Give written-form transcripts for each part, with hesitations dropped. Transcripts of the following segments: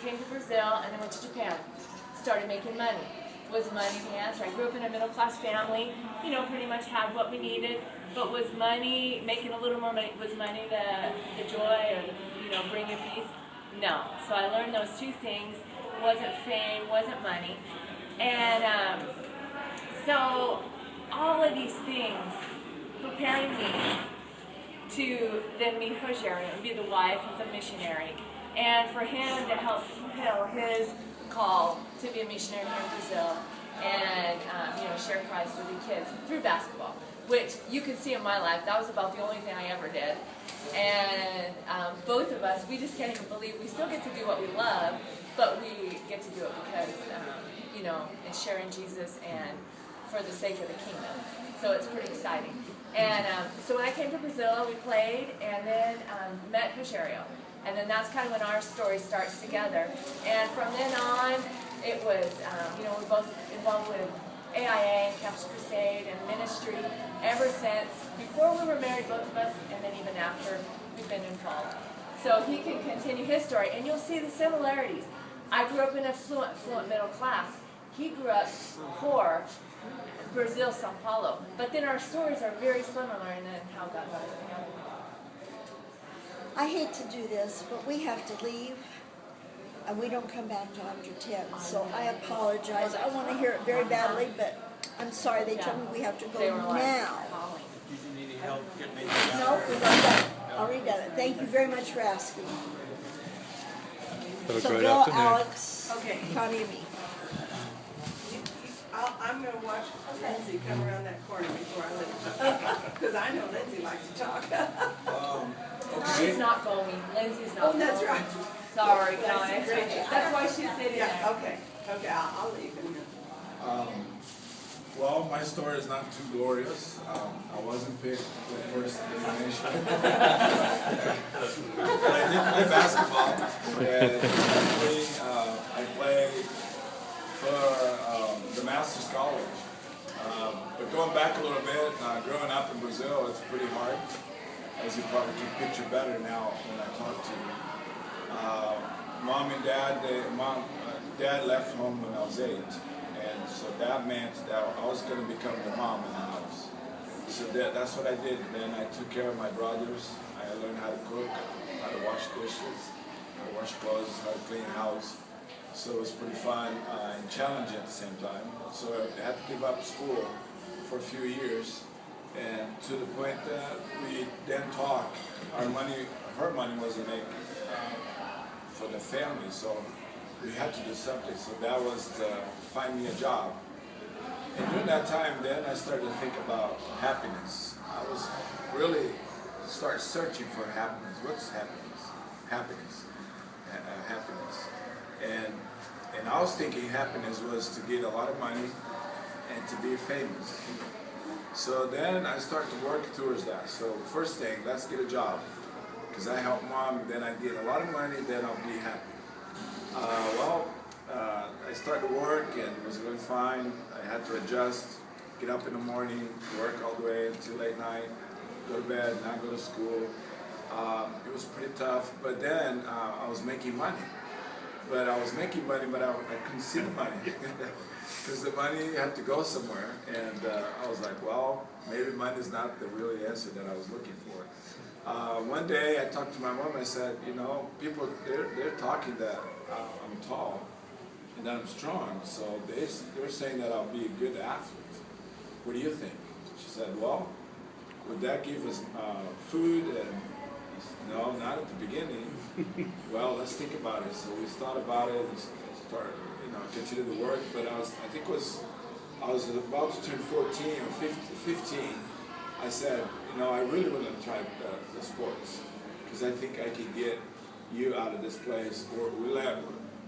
came to Brazil, and then went to Japan. Started making money. Was money the answer? I grew up in a middle-class family, you know, pretty much had what we needed, but was money, making a little more money, was money the joy or the, you know, bring you peace? No. So I learned those two things. Wasn't fame, wasn't money. And so all of these things preparing me to then meet Rogério and be the wife of the missionary, and for him to help fulfill his call to be a missionary here in Brazil and you know, share Christ with the kids through basketball, which you can see in my life, that was about the only thing I ever did. And both of us, we just can't even believe we still get to do what we love, but we get to do it because, you know, it's sharing Jesus and for the sake of the kingdom. So it's pretty exciting. And so when I came to Brazil, we played and then met Rogério. And then that's kind of when our story starts together. And from then on, it was, you know, we're both involved with AIA and Campus Crusade and ministry ever since. Before we were married, both of us, and then even after, we've been involved. So he can continue his story, and you'll see the similarities. I grew up in a fluent middle class. He grew up poor, Brazil, Sao Paulo. But then our stories are very similar in how God got us together. I hate to do this, but we have to leave, and we don't come back till after 10, so I apologize. I want to hear it very badly, but I'm sorry. They told me we have to go now. Did you need any help getting me? No, we've already done it. Already done it. Thank you very much for asking. Have a So great Bill, afternoon. Alex, Okay. Connie, and me. I'm going to watch Lindsay come around that corner before I leave. Because I know Lindsay likes to talk. She's not going. Lindsay's not Oh, that's going. right. Sorry, That's guys. great. That's why she's sitting Yeah, there. okay. Okay, I'll leave in a minute. Well, my story is not too glorious. I wasn't picked the first elimination. But I did play basketball, and actually, I played for the Masters College. But going back a little bit, growing up in Brazil, it's pretty hard, as you probably can picture better now when I talk to you. Mom and dad, dad left home when I was 8. And so that meant that I was going to become the mom in the house. So that's what I did. Then I took care of my brothers. I learned how to cook, how to wash dishes, how to wash clothes, how to clean the house. So it was pretty fun and challenging at the same time. So I had to give up school for a few years. And to the point that we then talked, her money wasn't make for the family. So we had to do something, so that was to find me a job. And during that time, then I started to think about happiness. I was really start searching for happiness. What's happiness? Happiness. And I was thinking happiness was to get a lot of money and to be famous. So then I started to work towards that. So first thing, let's get a job. Because I help mom, then I get a lot of money, then I'll be happy. I started to work and it was really fine. I had to adjust, get up in the morning, work all the way until late night, go to bed, not go to school. It was pretty tough, but then I was making money. But I couldn't see the money because the money had to go somewhere. And I was like, well, maybe money is not the real answer that I was looking for. One day I talked to my mom. I said, you know, people they're talking that I'm tall and that I'm strong, so they're saying that I'll be a good athlete. What do you think? She said, well, would that give us food? And I said, no, not at the beginning. Well, let's think about it. So we thought about it and started, continue to work. But I was about to turn 14 or 15. I said, I really want to try the sports because I think I can get you out of this place.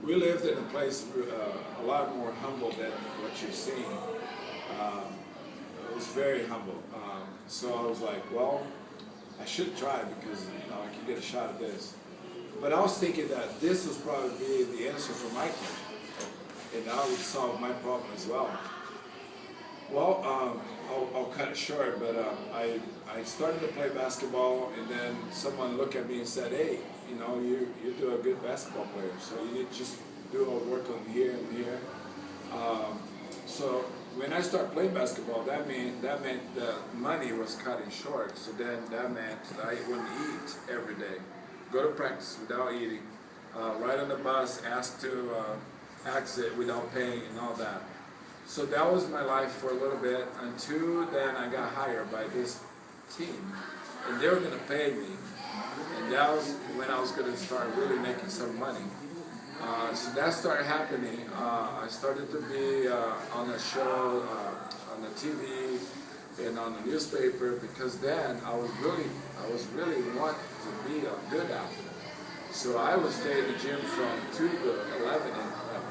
We lived in a place a lot more humble than what you're seeing. It was very humble. So I was like, well, I should try because I can get a shot at this. But I was thinking that this was probably the answer for my question, and I would solve my problem as well. Well, I'll cut it short, but I started to play basketball, and then someone looked at me and said, hey, you know, you do a good basketball player, so you need to just do a work on here and here. So when I started playing basketball, that meant the money was cutting short. So then that meant that I wouldn't eat every day, go to practice without eating, ride on the bus, ask to exit without paying, and all that. So that was my life for a little bit until then I got hired by this team, and they were going to pay me, and that was when I was going to start really making some money. So that started happening. I started to be on a show, on the TV, and on the newspaper, because then I was really want to be a good athlete. So I would stay in the gym from 2 to 11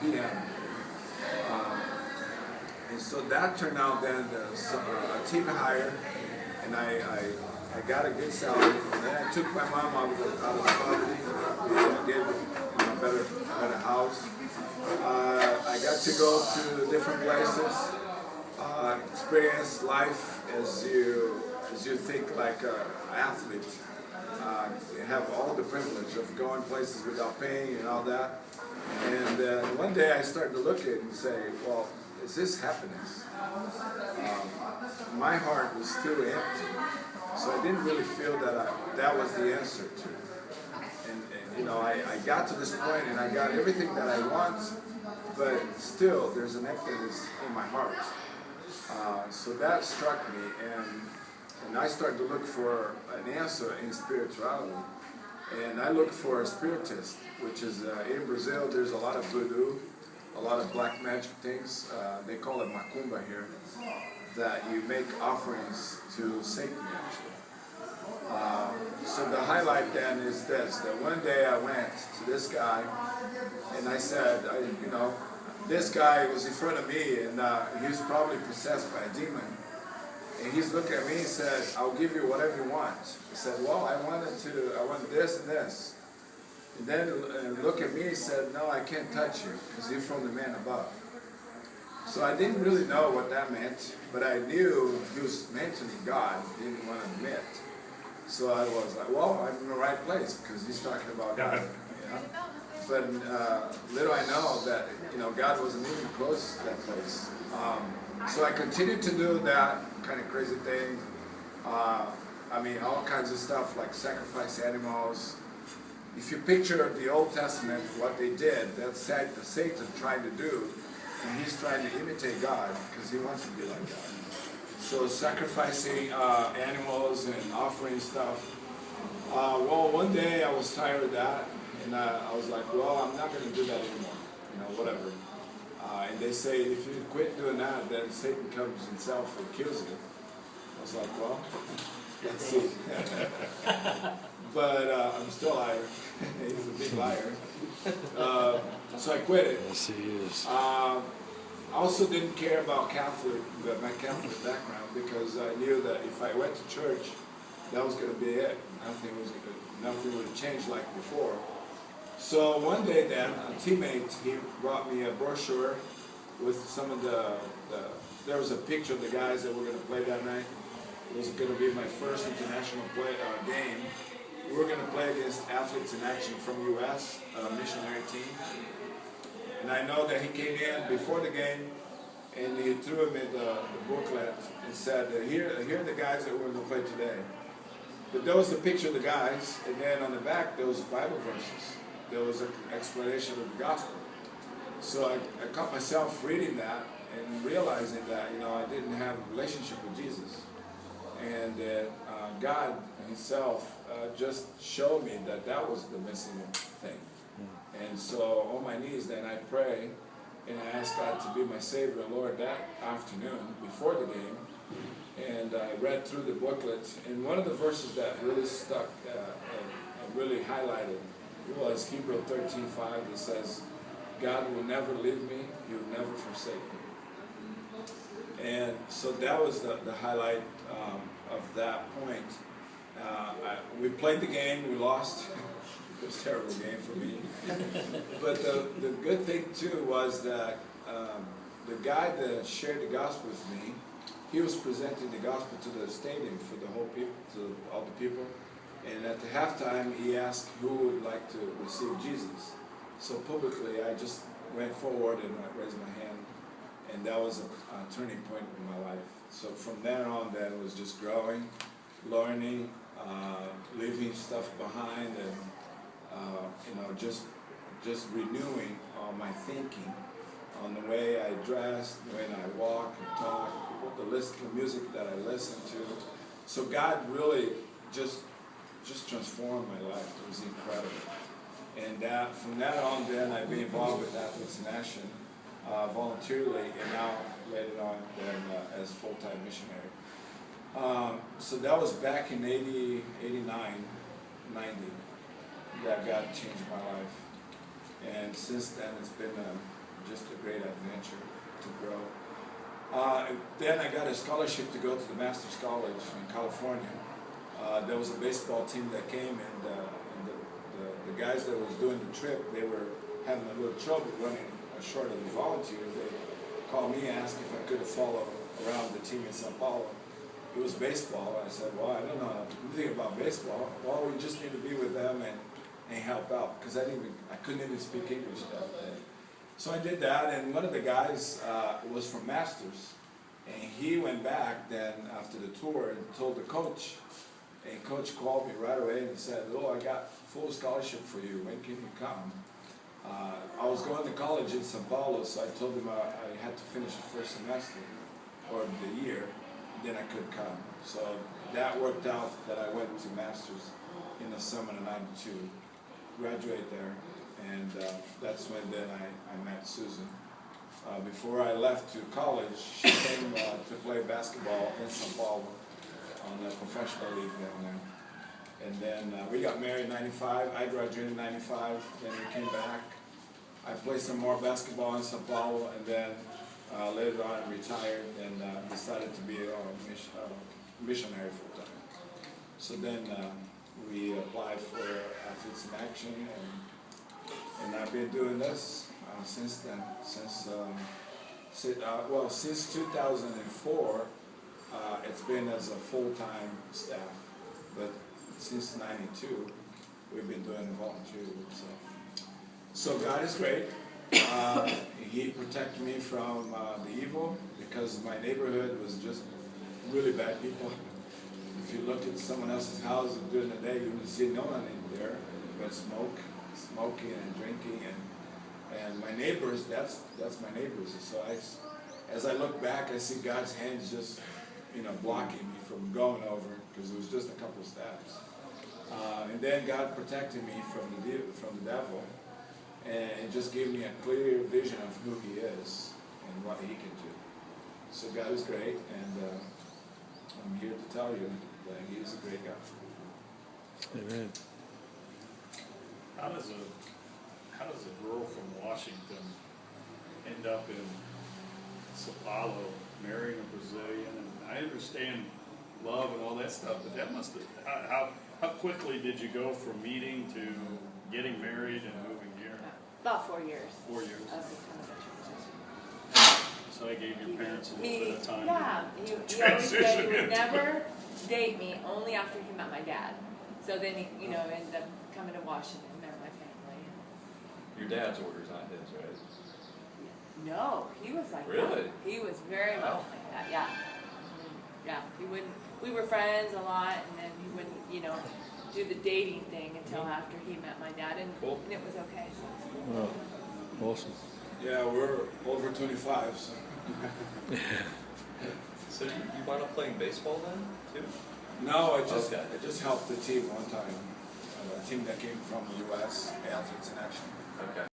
p.m. And so that turned out then a team hire, and I got a good salary. And then I took my mom out of the poverty, gave her a better house. I got to go to different places, experience life as you think like an athlete. You have all the privilege of going places without paying and all that. And one day I started to look at it and say, well, is this happiness? My heart was still empty, so I didn't really feel that was the answer to it. And you know, I got to this point and I got everything that I want, but still there's an emptiness in my heart. So that struck me, and I started to look for an answer in spirituality. And I looked for a spiritist, which is in Brazil. There's a lot of voodoo, a lot of black magic things. They call it macumba here, that you make offerings to Satan, actually. So the highlight then is this, that one day I went to this guy and I said, you know, this guy was in front of me and he was probably possessed by a demon. And he's looking at me and said, I'll give you whatever you want. I said, well, I want this and this. And then look at me and said, no, I can't touch you because you're from the man above. So I didn't really know what that meant, but I knew he was mentioning God, didn't want to admit. So I was like, well, I'm in the right place because he's talking about God. You know? But little I know that, you know, God wasn't even close to that place. So I continued to do that kind of crazy thing. I mean, all kinds of stuff like sacrifice animals. If you picture the Old Testament, what they did, that's Satan trying to do, and he's trying to imitate God because he wants to be like God. So sacrificing animals and offering stuff. Well, one day I was tired of that, and I was like, well, I'm not going to do that anymore. You know, whatever. And they say if you quit doing that, then Satan comes himself and kills you. I was like, well, let's see. But I'm still a liar. He's a big liar. So I quit it. Yes, he is. I also didn't care about my Catholic background, because I knew that if I went to church, that was going to be it. Nothing would change like before. So one day then, a teammate, he brought me a brochure with some of there was a picture of the guys that were going to play that night. It was going to be my first international game. We were going to play against Athletes in Action from U.S., a missionary team. And I know that he came in before the game, and he threw him in the booklet and said, here are the guys that we're going to play today. But there was the picture of the guys, and then on the back there was Bible verses. There was an explanation of the gospel. So I caught myself reading that and realizing that, you know, I didn't have a relationship with Jesus. And that God himself just showed me that that was the missing thing. And so on my knees then I pray, and I asked God to be my Savior and Lord that afternoon before the game. And I read through the booklet, and one of the verses that really stuck and really highlighted was Hebrews 13:5 that says, God will never leave me, he will never forsake me. And so that was the highlight of that point. We played the game, we lost. It was a terrible game for me. But the good thing too was that the guy that shared the gospel with me, he was presenting the gospel to the stadium for the whole people, to all the people. And at the halftime, he asked who would like to receive Jesus. So publicly, I just went forward and I raised my hand, and that was a turning point in my life. So from then on, then it was just growing, learning, leaving stuff behind, and just renewing my thinking on the way I dress, the way I walk and talk, what the music that I listen to. So God really just transformed my life. It was incredible. And from that on, then I've been involved with Athletes in Action voluntarily, and now later on then as full-time missionary. So that was back in 89, 90, that God changed my life. And since then, it's been just a great adventure to grow. Then I got a scholarship to go to the Master's College in California. There was a baseball team that came, and the guys that was doing the trip, they were having a little trouble running short of the volunteers. They called me and asked if I could follow around the team in Sao Paulo. It was baseball. I said, well, I don't know anything about baseball. Well, we just need to be with them and help out, because I couldn't even speak English that day. So I did that, and one of the guys was from Masters, and he went back then after the tour and told the coach, and coach called me right away and said, oh, I got full scholarship for you, when can you come? I was going to college in Sao Paulo, so I told him I had to finish the first semester, or the year, then I could come. So that worked out that I went to Masters in the summer of '92, graduate there, and that's when then I met Susan. Before I left to college, she came to play basketball in Sao Paulo on the professional league down there. And then we got married in '95, I graduated in '95, then we came back. I played some more basketball in Sao Paulo, and then later on I retired and decided to be a missionary full-time. So then we applied for Athletes in Action, and I've been doing this since then. Since 2004, it's been as a full-time staff, but since '92, we've been doing it voluntarily. So God is great. He protected me from the evil, because my neighborhood was just really bad people. If you look at someone else's house during the day, you will see no one in there but smoking and drinking, and my neighbors. That's my neighbors. So as I look back, I see God's hands just blocking me from going over, because it was just a couple of steps. And then God protected me from the devil, and just gave me a clear vision of who He is and what He can do. So God is great, and I'm here to tell you that He is a great God. Amen. How does a girl from Washington end up in Sao Paulo marrying a Brazilian? And I understand love and all that stuff, but that must have, how quickly did you go from meeting to getting married and moving here? About 4 years. 4 years. Of the kind of transition. So I gave your parents a little bit of time. Yeah, he always said he would never date me, only after he met my dad. So then he, ended up coming to Washington and met my family. Your dad's orders, not his, right? No, he was like Really? that. He was very much Wow. like that, yeah. Yeah, he wouldn't, we were friends a lot, and then he wouldn't, do the dating thing until after he met my dad, and, Cool. and it was okay. So it's cool. Wow. Awesome. Yeah, we're over 25, so. So you wound up playing baseball then, too? No, I Okay. just helped the team one time, a team that came from the U.S., Athletes in Action. Okay.